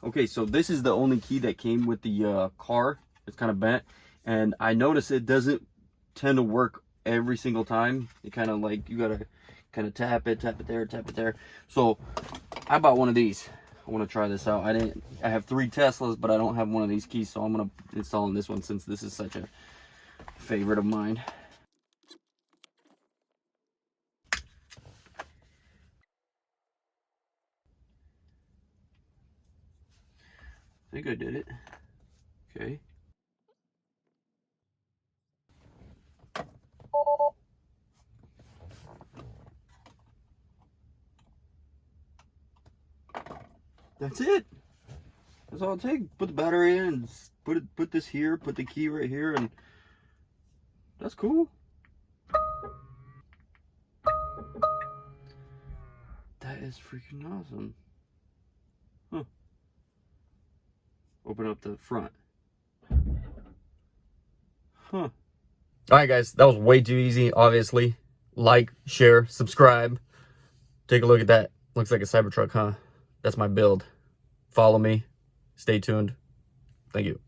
Okay, so this is the only key that came with the car. It's kind of bent, and I noticed it doesn't tend to work every single time. It kind of like, you gotta kind of tap it there, tap it there. So I bought one of these. I want to try this out. I have 3 Teslas, but I don't have one of these keys, so I'm gonna install in this one since this is such a favorite of mine. I think I did it. Okay. That's it. That's all it takes. Put the battery in and put this here, put the key right here, and that's cool. That is freaking awesome. Huh. Open up the front. Huh. Alright guys, that was way too easy, obviously. Like, share, subscribe. Take a look at that. Looks like a Cybertruck, huh? That's my build. Follow me. Stay tuned. Thank you.